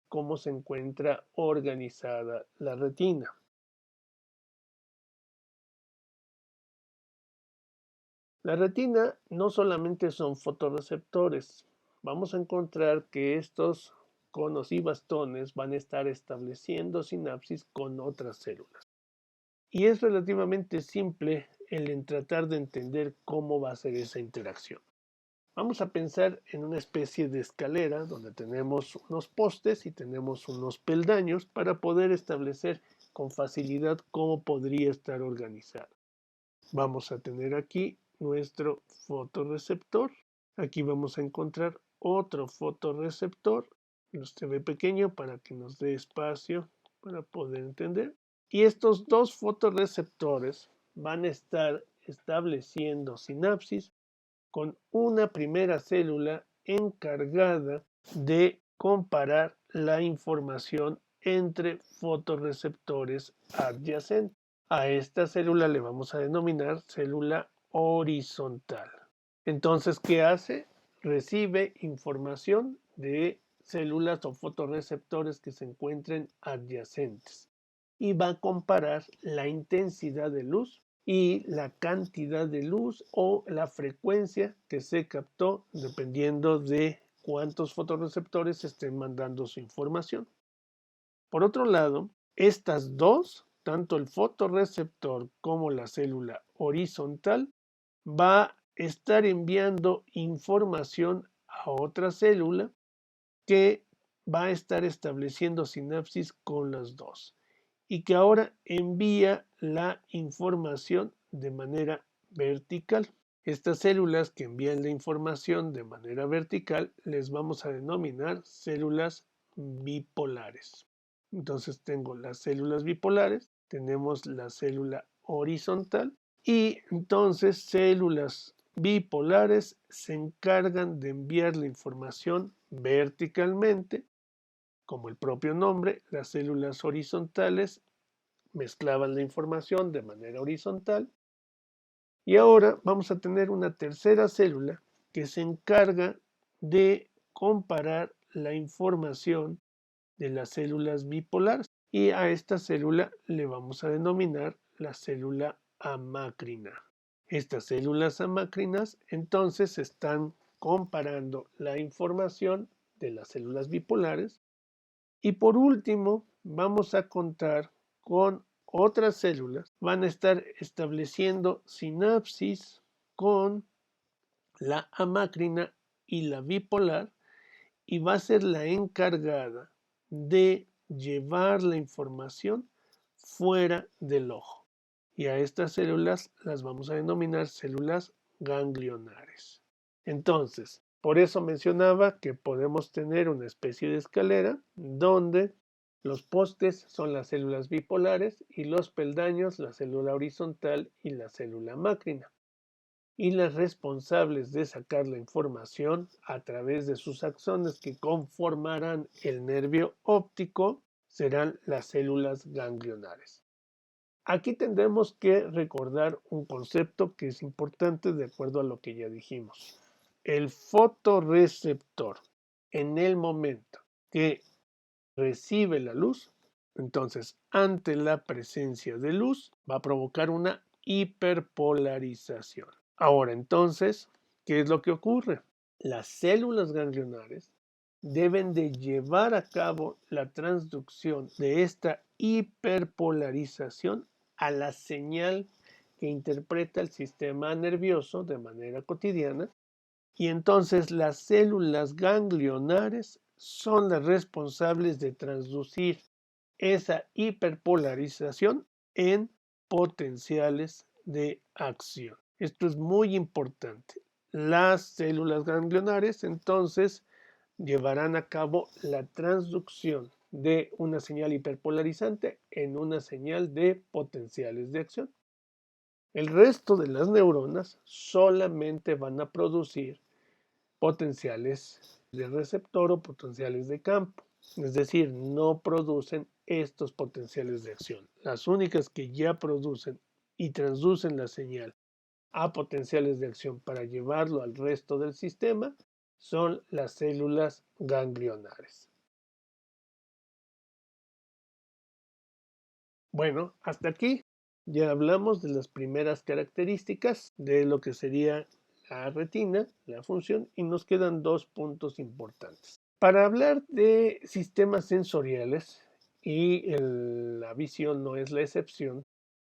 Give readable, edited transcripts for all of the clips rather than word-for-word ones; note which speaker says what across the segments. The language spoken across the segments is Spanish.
Speaker 1: cómo se encuentra organizada la retina. La retina no solamente son fotorreceptores, vamos a encontrar que estos conos y bastones van a estar estableciendo sinapsis con otras células. Y es relativamente simple el tratar de entender cómo va a ser esa interacción. Vamos a pensar en una especie de escalera donde tenemos unos postes y tenemos unos peldaños para poder establecer con facilidad cómo podría estar organizado. Vamos a tener aquí nuestro fotorreceptor. Aquí vamos a encontrar otro fotorreceptor. Se ve pequeño para que nos dé espacio para poder entender. Y estos dos fotorreceptores van a estar estableciendo sinapsis con una primera célula encargada de comparar la información entre fotorreceptores adyacentes. A esta célula le vamos a denominar célula horizontal. Entonces, ¿qué hace? Recibe información de células o fotorreceptores que se encuentren adyacentes y va a comparar la intensidad de luz y la cantidad de luz o la frecuencia que se captó dependiendo de cuántos fotorreceptores estén mandando su información. Por otro lado, estas dos, tanto el fotorreceptor como la célula horizontal, va a estar enviando información a otra célula que va a estar estableciendo sinapsis con las dos y que ahora envía la información de manera vertical. Estas células que envían la información de manera vertical les vamos a denominar células bipolares. Entonces tengo las células bipolares, tenemos la célula horizontal y entonces células bipolares se encargan de enviar la información verticalmente. Como el propio nombre, las células horizontales mezclaban la información de manera horizontal. Y ahora vamos a tener una tercera célula que se encarga de comparar la información de las células bipolares. Y a esta célula le vamos a denominar la célula amácrina. Estas células amácrinas entonces están comparando la información de las células bipolares. Y por último, vamos a contar con otras células. Van a estar estableciendo sinapsis con la amácrina y la bipolar y va a ser la encargada de llevar la información fuera del ojo. Y a estas células las vamos a denominar células ganglionares. Entonces, por eso mencionaba que podemos tener una especie de escalera donde los postes son las células bipolares y los peldaños la célula horizontal y la célula mácrina. Y las responsables de sacar la información a través de sus axones que conformarán el nervio óptico serán las células ganglionares. Aquí tendremos que recordar un concepto que es importante de acuerdo a lo que ya dijimos. El fotorreceptor, en el momento que recibe la luz, entonces ante la presencia de luz va a provocar una hiperpolarización. Ahora entonces, ¿qué es lo que ocurre? Las células ganglionares deben de llevar a cabo la transducción de esta hiperpolarización a la señal que interpreta el sistema nervioso de manera cotidiana y entonces las células ganglionares son las responsables de transducir esa hiperpolarización en potenciales de acción. Esto es muy importante. Las células ganglionares entonces llevarán a cabo la transducción de una señal hiperpolarizante en una señal de potenciales de acción. El resto de las neuronas solamente van a producir potenciales de receptor o potenciales de campo. Es decir, no producen estos potenciales de acción. Las únicas que ya producen y transducen la señal a potenciales de acción para llevarlo al resto del sistema son las células ganglionares. Bueno, hasta aquí ya hablamos de las primeras características de lo que sería la retina, la función, y nos quedan dos puntos importantes. Para hablar de sistemas sensoriales, y la visión no es la excepción,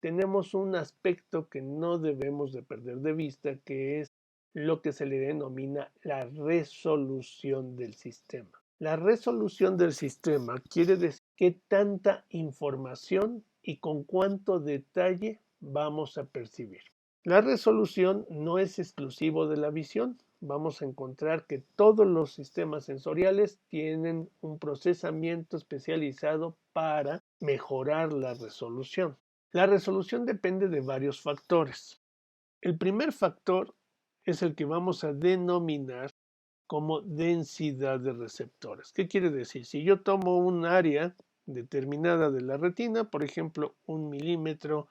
Speaker 1: tenemos un aspecto que no debemos de perder de vista, que es lo que se le denomina la resolución del sistema. La resolución del sistema quiere decir qué tanta información y con cuánto detalle vamos a percibir. La resolución no es exclusivo de la visión. Vamos a encontrar que todos los sistemas sensoriales tienen un procesamiento especializado para mejorar la resolución. La resolución depende de varios factores. El primer factor es el que vamos a denominar como densidad de receptores. ¿Qué quiere decir? Si yo tomo un área determinada de la retina, por ejemplo, 1 milímetro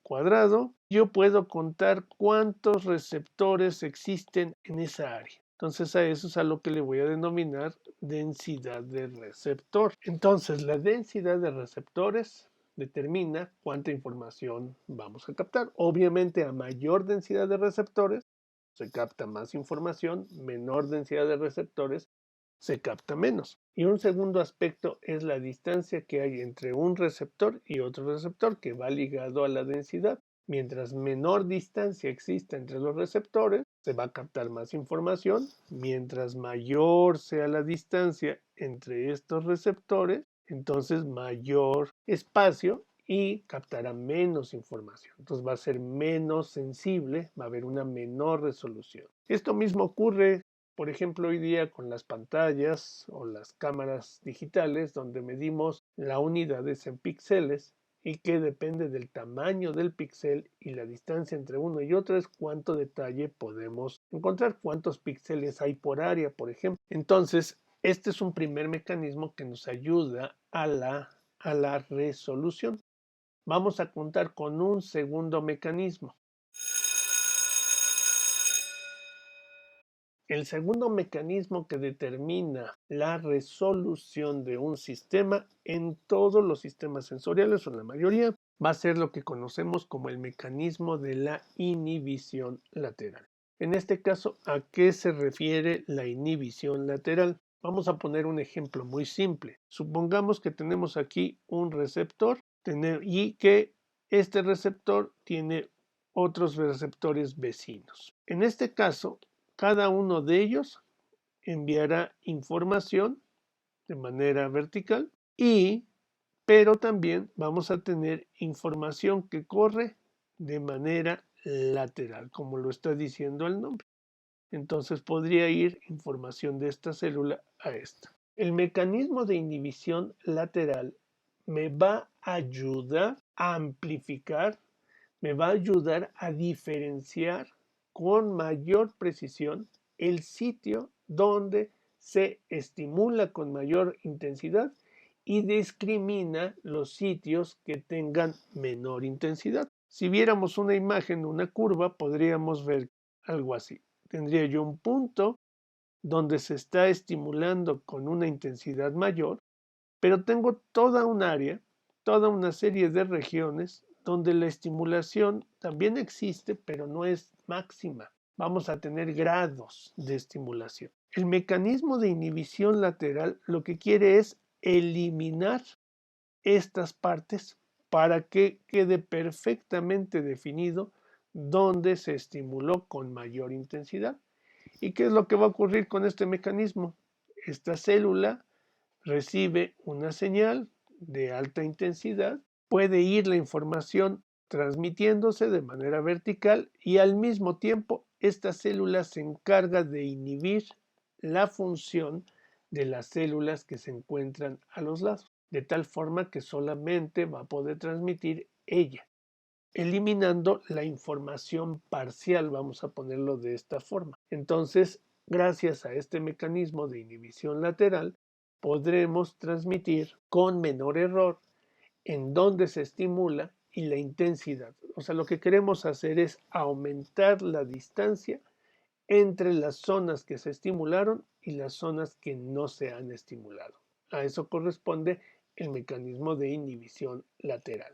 Speaker 1: cuadrado, yo puedo contar cuántos receptores existen en esa área. Entonces a eso es a lo que le voy a denominar densidad de receptor. Entonces la densidad de receptores determina cuánta información vamos a captar. Obviamente a mayor densidad de receptores se capta más información, menor densidad de receptores se capta menos. Y un segundo aspecto es la distancia que hay entre un receptor y otro receptor, que va ligado a la densidad. Mientras menor distancia exista entre los receptores, se va a captar más información. Mientras mayor sea la distancia entre estos receptores, entonces mayor espacio y captará menos información. Entonces va a ser menos sensible, va a haber una menor resolución. Esto mismo ocurre, por ejemplo, hoy día con las pantallas o las cámaras digitales, donde medimos la unidades en píxeles y que depende del tamaño del píxel y la distancia entre uno y otro es cuánto detalle podemos encontrar, cuántos píxeles hay por área, por ejemplo. Entonces, este es un primer mecanismo que nos ayuda a la resolución. Vamos a contar con un segundo mecanismo. El segundo mecanismo que determina la resolución de un sistema en todos los sistemas sensoriales o en la mayoría va a ser lo que conocemos como el mecanismo de la inhibición lateral. En este caso, ¿a qué se refiere la inhibición lateral? Vamos a poner un ejemplo muy simple. Supongamos que tenemos aquí un receptor y que este receptor tiene otros receptores vecinos. En este caso, cada uno de ellos enviará información de manera vertical pero también vamos a tener información que corre de manera lateral, como lo está diciendo el nombre. Entonces podría ir información de esta célula a esta. El mecanismo de inhibición lateral me va a ayudar a amplificar, me va a ayudar a diferenciar con mayor precisión el sitio donde se estimula con mayor intensidad y discrimina los sitios que tengan menor intensidad. Si viéramos una imagen, una curva, podríamos ver algo así. Tendría yo un punto donde se está estimulando con una intensidad mayor, pero tengo toda un área, toda una serie de regiones donde la estimulación también existe, pero no es máxima. Vamos a tener grados de estimulación. El mecanismo de inhibición lateral lo que quiere es eliminar estas partes para que quede perfectamente definido dónde se estimuló con mayor intensidad. ¿Y qué es lo que va a ocurrir con este mecanismo? Esta célula recibe una señal de alta intensidad, puede ir la información transmitiéndose de manera vertical y al mismo tiempo esta célula se encarga de inhibir la función de las células que se encuentran a los lados, de tal forma que solamente va a poder transmitir ella, eliminando la información parcial, vamos a ponerlo de esta forma. Entonces, gracias a este mecanismo de inhibición lateral, podremos transmitir con menor error en dónde se estimula y la intensidad. O sea, lo que queremos hacer es aumentar la distancia entre las zonas que se estimularon y las zonas que no se han estimulado. A eso corresponde el mecanismo de inhibición lateral.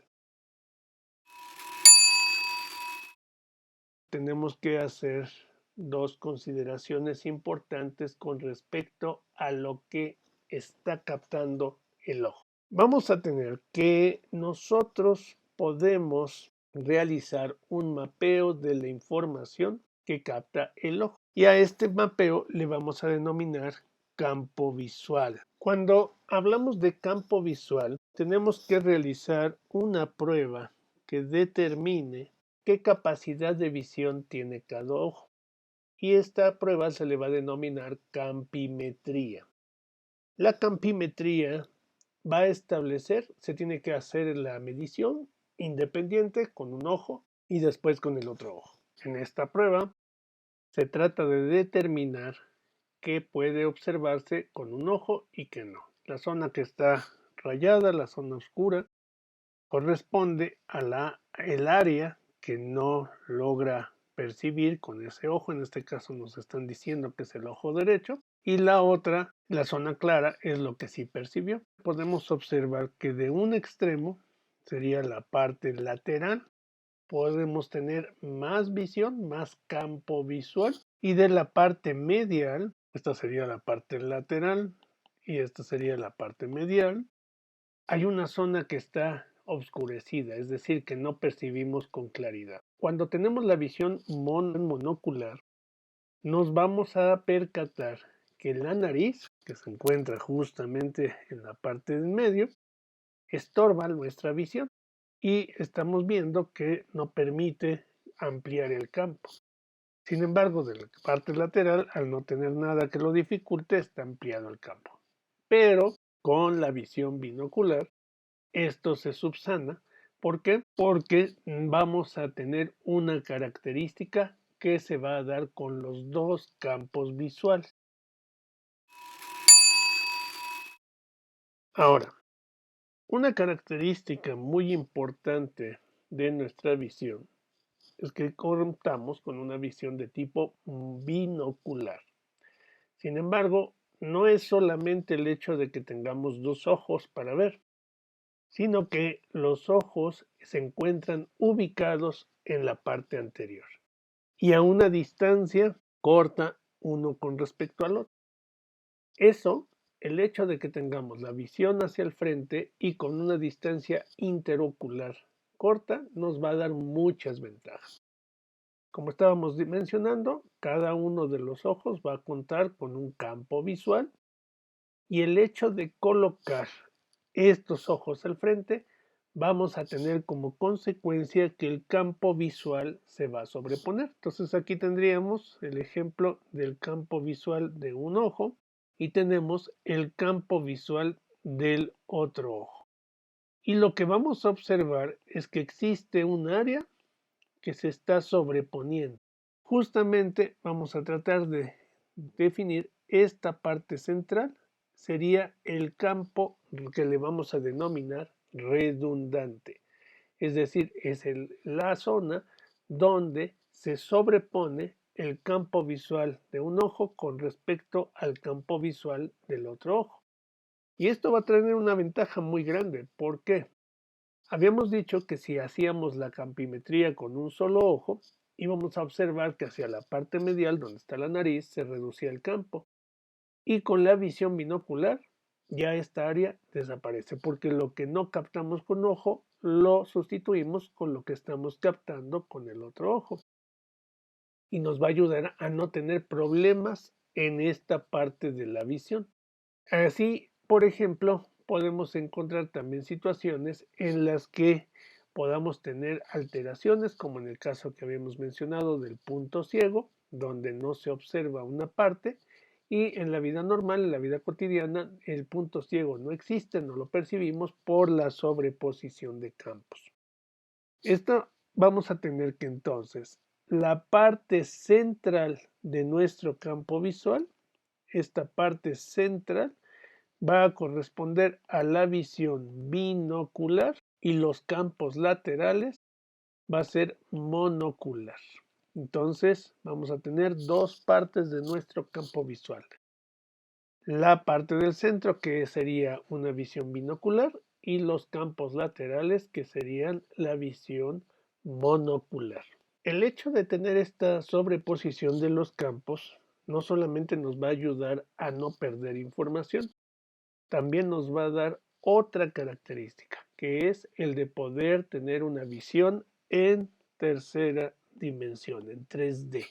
Speaker 1: tenemos que hacer dos consideraciones importantes con respecto a lo que está captando el ojo. Vamos a tener que nosotros podemos realizar un mapeo de la información que capta el ojo. Y a este mapeo le vamos a denominar campo visual. Cuando hablamos de campo visual, tenemos que realizar una prueba que determine qué capacidad de visión tiene cada ojo. Y esta prueba se le va a denominar campimetría. La campimetría va a establecer, se tiene que hacer la medición independiente con un ojo y después con el otro ojo. En esta prueba se trata de determinar qué puede observarse con un ojo y qué no. La zona que está rayada, la zona oscura, corresponde a el área que no logra percibir con ese ojo. En este caso nos están diciendo que es el ojo derecho. Y la otra, la zona clara, es lo que sí percibió. Podemos observar que de un extremo sería la parte lateral. Podemos tener más visión, más campo visual. Y de la parte medial, esta sería la parte lateral y esta sería la parte medial, hay una zona que está oscurecida, es decir, que no percibimos con claridad. Cuando tenemos la visión monocular, nos vamos a percatar que la nariz, que se encuentra justamente en la parte del medio, estorba nuestra visión y estamos viendo que no permite ampliar el campo. Sin embargo, de la parte lateral, al no tener nada que lo dificulte, está ampliado el campo. Pero con la visión binocular, esto se subsana. ¿Por qué? Porque vamos a tener una característica que se va a dar con los dos campos visuales. Ahora, una característica muy importante de nuestra visión es que contamos con una visión de tipo binocular. Sin embargo, no es solamente el hecho de que tengamos dos ojos para ver, sino que los ojos se encuentran ubicados en la parte anterior y a una distancia corta uno con respecto al otro. Eso, el hecho de que tengamos la visión hacia el frente y con una distancia interocular corta, nos va a dar muchas ventajas. Como estábamos mencionando, cada uno de los ojos va a contar con un campo visual y el hecho de colocar estos ojos al frente, vamos a tener como consecuencia que el campo visual se va a sobreponer. Entonces aquí tendríamos el ejemplo del campo visual de un ojo y tenemos el campo visual del otro ojo. Y lo que vamos a observar es que existe un área que se está sobreponiendo. Justamente vamos a tratar de definir esta parte central, sería el campo que le vamos a denominar redundante. Es decir, es la zona donde se sobrepone el campo visual de un ojo con respecto al campo visual del otro ojo. Y esto va a tener una ventaja muy grande. ¿Por qué? Habíamos dicho que si hacíamos la campimetría con un solo ojo, íbamos a observar que hacia la parte medial, donde está la nariz, se reducía el campo. Y con la visión binocular, ya esta área desaparece, porque lo que no captamos con ojo, lo sustituimos con lo que estamos captando con el otro ojo. Y nos va a ayudar a no tener problemas en esta parte de la visión. Así, por ejemplo, podemos encontrar también situaciones en las que podamos tener alteraciones, como en el caso que habíamos mencionado del punto ciego, donde no se observa una parte, y en la vida normal, en la vida cotidiana, el punto ciego no existe, no lo percibimos por la sobreposición de campos. Esto vamos a tener que entonces, la parte central de nuestro campo visual, esta parte central, va a corresponder a la visión binocular y los campos laterales va a ser monocular. Entonces vamos a tener dos partes de nuestro campo visual. La parte del centro que sería una visión binocular y los campos laterales que serían la visión monocular. El hecho de tener esta sobreposición de los campos no solamente nos va a ayudar a no perder información, también nos va a dar otra característica, que es el de poder tener una visión en tercera dimensión, en 3D.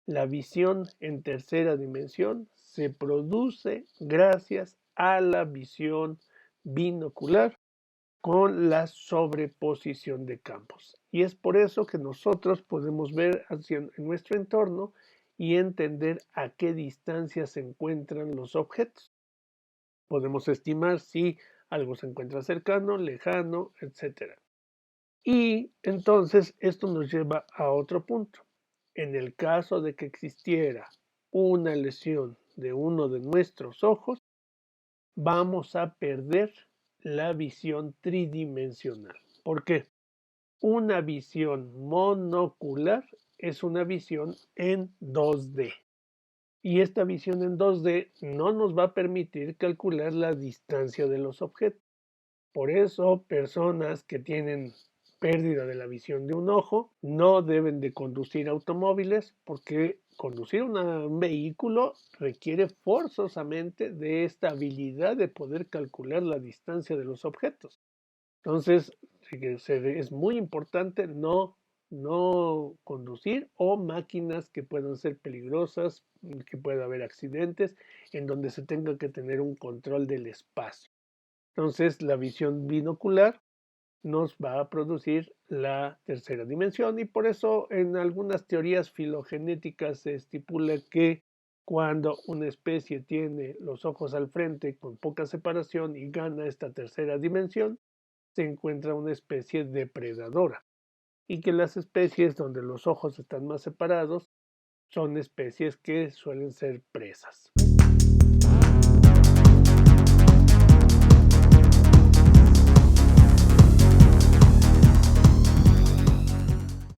Speaker 1: La visión en tercera dimensión se produce gracias a la visión binocular con la sobreposición de campos. Y es por eso que nosotros podemos ver en nuestro entorno y entender a qué distancia se encuentran los objetos. Podemos estimar si algo se encuentra cercano, lejano, etc. Y entonces esto nos lleva a otro punto. En el caso de que existiera una lesión de uno de nuestros ojos, vamos a perder la visión tridimensional. ¿Por qué? Una visión monocular es una visión en 2D. Y esta visión en 2D no nos va a permitir calcular la distancia de los objetos. Por eso, personas que tienen pérdida de la visión de un ojo no deben de conducir automóviles porque conducir un vehículo requiere forzosamente de esta habilidad de poder calcular la distancia de los objetos. Entonces, es muy importante no conducir o máquinas que puedan ser peligrosas, que pueda haber accidentes, en donde se tenga que tener un control del espacio. Entonces, la visión binocular nos va a producir la tercera dimensión y por eso en algunas teorías filogenéticas se estipula que cuando una especie tiene los ojos al frente con poca separación y gana esta tercera dimensión, se encuentra una especie depredadora y que las especies donde los ojos están más separados son especies que suelen ser presas.